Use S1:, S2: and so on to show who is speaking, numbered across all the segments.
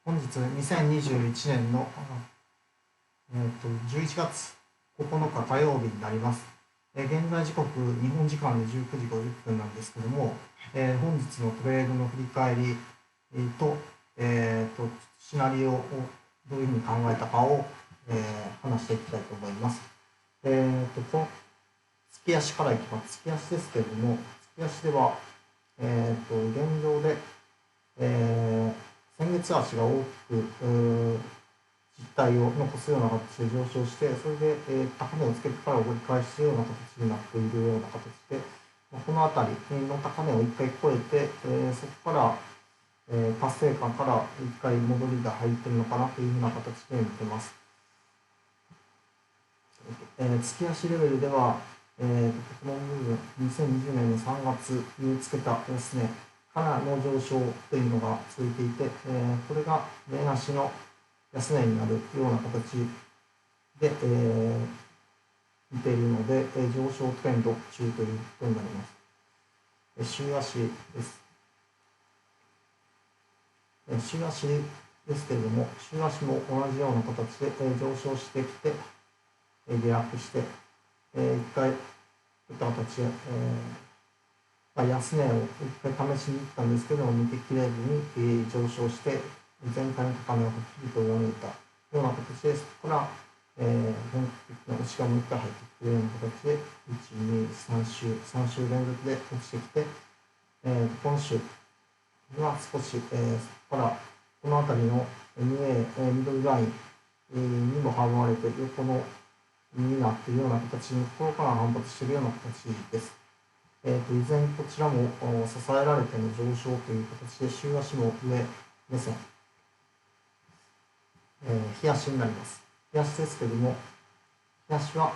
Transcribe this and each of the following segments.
S1: 本日2021年の、11月9日火曜日になります。現在時刻、日本時間で19時50分なんですけども、本日のトレードの振り返りと、シナリオをどういうふうに考えたかを、話していきたいと思います。この月足からいきます。月足ですけれども、月足では、現状で、先月足が大きく実体を残すような形で上昇して、それで、高値をつけてから折り返すような形になっているような形で、この辺りの高値を1回超えて、そこから、達成感から1回戻りが入っているのかなというふうな形で見てます。月足レベルでは、この部分、2020年の3月につけた安値からの上昇というのが続いていて、これが目足の安値になるような形で、見ているので、上昇トレンド中ということになります。週足です。週足ですけれども、週足も同じような形で、上昇してきて、下落して、一回、こういった形で、安値を一回試しに行ったんですけども、見てきれずに、上昇して、前回の高値をはっきりと上抜いたような形で、そこから、本格的な押しがもう一回入ってくるような形で、1、2、3週連続で落ちてきて、今週には少し、そこからこの辺りの MA、ミドルラインにも阻まれて、横のになっているような形のところから反発しているような形です。依然こちらも支えられての上昇という形で、週足も上目線、日足になります。日足ですけれども、日足は、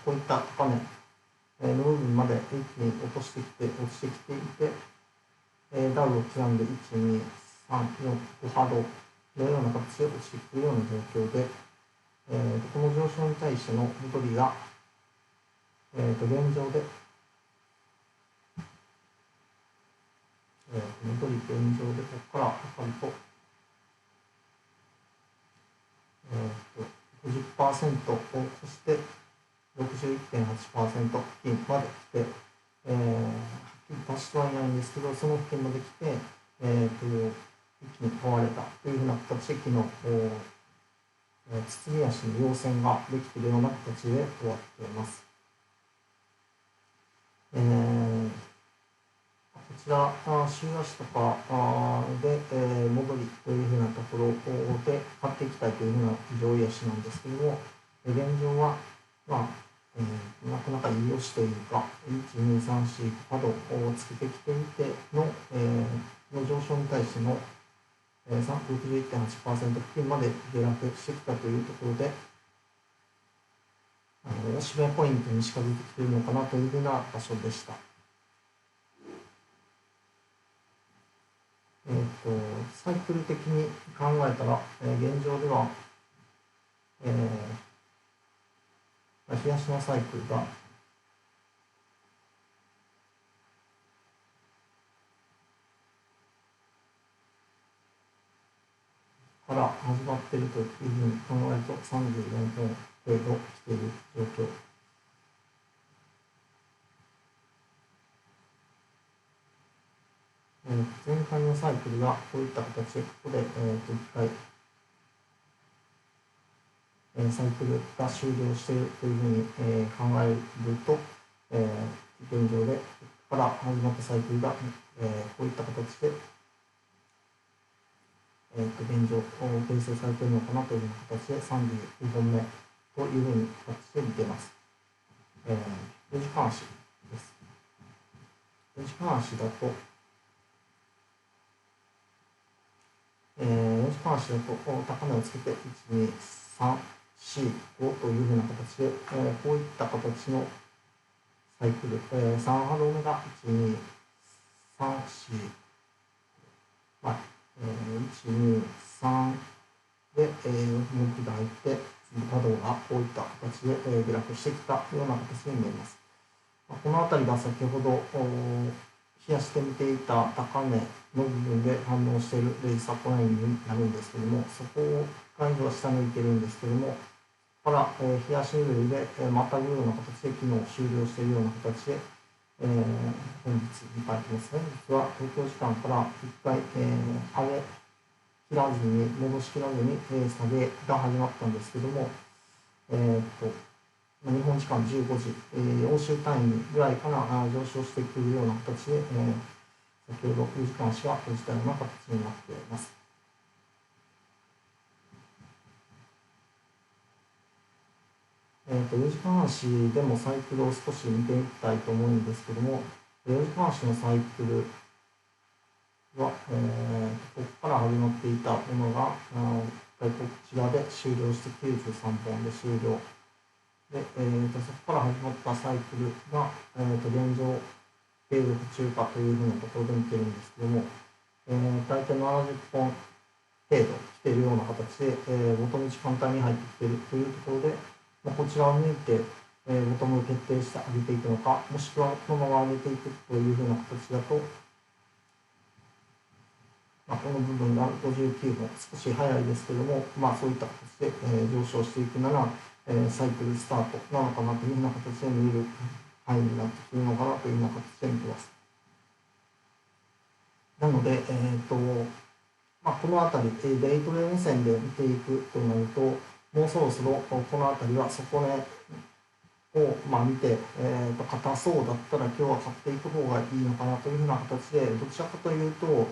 S1: こういった高値の部分まで一気に落ちてきていて、ダウを刻んで1、2、3、4、5波動のような形で落ちてきているような状況で、この上昇に対しての戻りが、現状で、戻り現状でここから測ると、50% を越して 61.8% 付近まで来て、はっきり達してはいないんですけど、その付近まで来て、一気に買われたというふうな形で、昨日、包み足の陽線ができているような形で終わっています。こちら、週足とかで、戻りというふうなところで買っていきたいというふうな上位足なんですけれども、現状は、なかなかいい押しというか、1、2、3、4、5波動をつけてきていての、の上昇に対しての、61.8% 付近まで下落してきたというところで、押し目ポイントに近づいてきているのかなというふうな場所でした。サイクル的に考えたら、現状では、日足のサイクルが、から始まっているというふうに考えると34分程度来ている状況。前回のサイクルがこういった形で、ここで、一回、サイクルが終了しているというふうに、考えると、現状で、ここから始まったサイクルが、こういった形で、現状、形成されているのかなという形で、32本目というふうに形で見ています。4時間足です。4時間足だと、4時間足だと、高値をつけて、1、2、3、4、5というふうな形で、こういった形のサイクル、3波動目が1、2、3、4、1、2、3で、動きが入って、波動がこういった形で、下落してきたような形になります。この辺りが先ほど冷やして見ていた高値の部分で反応しているレジサポラインになるんですけども、そこを1回は下抜いてるんですけども、から、冷やしレベルで、またぐような形で昨日終了しているような形で、本日迎えてます。本日は東京時間から1回、上げ切らずに、戻し切らずに、下げが始まったんですけども、日本時間15時、欧州単位ぐらいから上昇してくるような形で、先ほど4時間足が閉じたような形になっています。4時間足でもサイクルを少し見ていきたいと思うんですけども、4時間足のサイクルは、ここから始まっていたものが、こちらで終了して93本で終了。で、そこから始まったサイクルが、現状、継続中かというふうなところで見てるんですけども、大体70本程度来ているような形で、ボトム時間帯に入ってきているというところで、こちらを抜いて、ボトムを決定して上げていくのか、もしくはこのまま上げていくというふうな形だと、この部分が59本、少し早いですけども、そういった形で、上昇していくなら、サイクルスタートなのかなというふうな形で見える範囲になってくるのかなというような形で見ています。なので、この辺り、デイトレ目線で見ていくとなると、もうそろそろこの辺りは底根を見て、硬そうだったら今日は買っていく方がいいのかなというふうな形で、どちらかというと、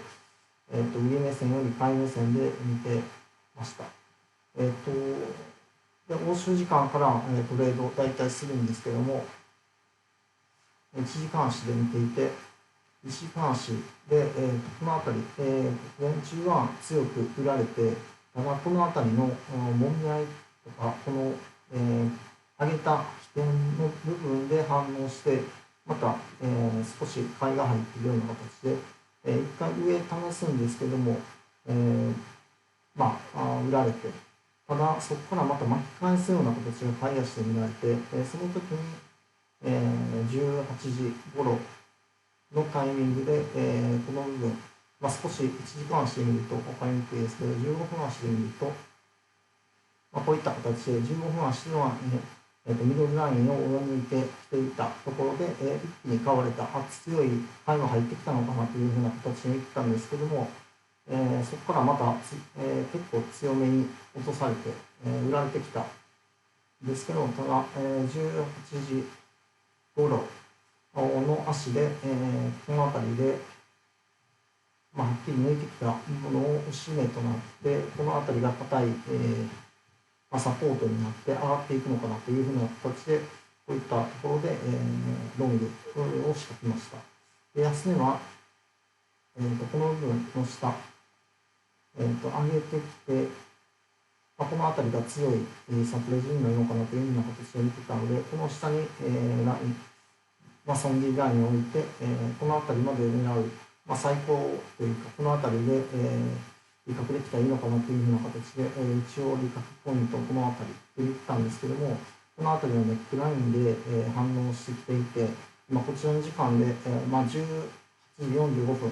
S1: 上目線より下位目線で見てました。で欧州時間から、トレードを大体するんですけども、1時間足で見ていて、1時間足で、この辺り、午前中は強く売られて、ただこの辺りの問題とか、この、上げた起点の部分で反応して、また、少し買いが入っているような形で、一回上試すんですけども、売られて、ただそこからまた巻き返すような形が買い足で見られて、その時に、18時頃のタイミングで、この部分、少し1時間足で見ると分かりにくいですけど、15分足で見ると、こういった形で15分足では、ミドルラインを上抜いてきていたところで、一気に買われた、強い買いが入ってきたのかなというふうな形に言ったんですけども、そこからまた、結構強めに落とされて、売られてきたんですけど、ただ、18時頃の足で、この辺りで、はっきり抜いてきたものを押し目となって、この辺りが硬い、サポートになって上がっていくのかなというふうな形で、こういったところで、ロングを仕掛けました。で安値は、この部分の下、上げてきて、この辺りが強い、サプレジになるのかなというふうな形で見てたので、この下に、ライン、損切りラインを置いて、この辺りまで狙う、最高というか、この辺りで、利確できたらいいのかなというふうな形で、一応利確ポイントをこの辺りで言ったんですけども、この辺りのネックラインで、反応してきていて、こちらの時間で、18時45分、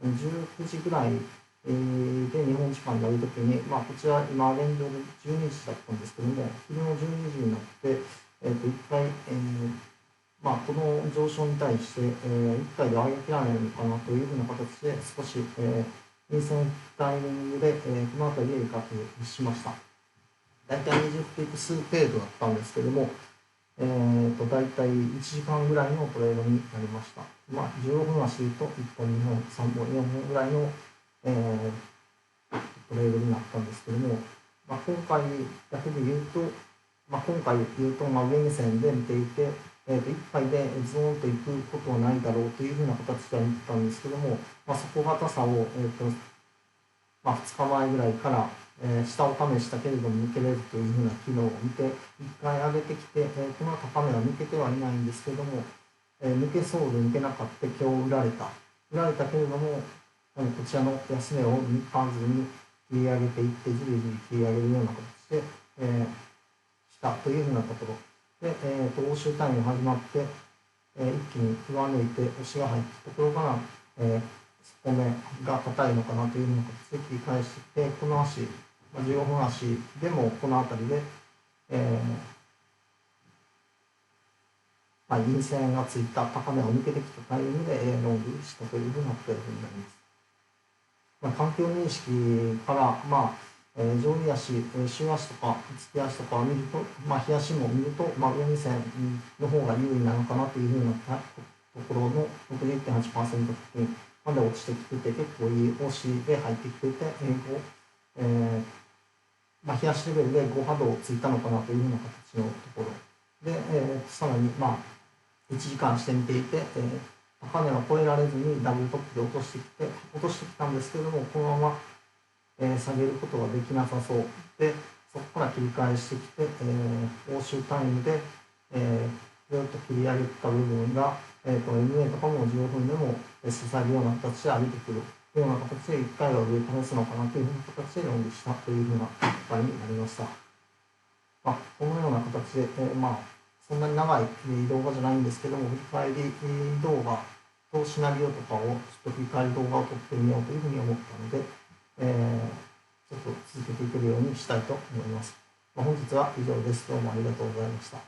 S1: 19時ぐらいで日本時間であるときに、こちら今現状で12時だったんですけども、昼の12時になって、一回、この上昇に対して、1回で上げ切らないのかなというふうな形で、少し、インセンタイミングで、この辺りで利確しました。大体20ピップス程度だったんですけども、大体1時間ぐらいのトレードになりました。15分足と1本、2本、3本、4本ぐらいの、トレードになったんですけども、今回だけで言うと、今回言うと、上目線で見ていて、1回でズーンといくことはないだろうというふうな形では見てたんですけども、底堅さを、2日前ぐらいから、下を試したけれども抜けれるというふうな機能を見て、1回上げてきて、この高値は抜けてはいないんですけども、抜けそうで抜けなかった、今日売られたけれども、こちらの安値を抜かずに切り上げていって、じりじり切り上げるような形で、したというふうなところで、欧州単位が始まって、一気に上抜いて押しが入ったところから、底目が硬いのかなというふうな形で切り返してきて、この足、15分足でもこの辺りで、陰線がついた高値を抜けてきたタイミングでロングしたというふうなトレードになります。環境認識から、上位足、週足とか月足とかを見ると、日足も見ると、上2線の方が優位なのかなというふうなところの 61.8% 付近まで落ちてきてて、結構いい押しで入ってきてて、日足レベルで5波動ついたのかなというふうな形のところで、さらに、1時間してみていて、高値を超えられずにダブルトップで落としてきたんですけれども、このまま下げることができなさそうで、そこから切り返してきて、欧州タイムで、ずっと切り上げた部分が、MA とかも15分でも支えるような形で上げてくるような形で1回は上試すのかなというふうな形でロングしたというふうな場合になりました。このような形で、そんなに長い動画じゃないんですけども、振り返り動画とシナリオとかをちょっと振り返り動画を撮ってみようというふうに思ったので、ちょっと続けていけるようにしたいと思います。本日は以上です。どうもありがとうございました。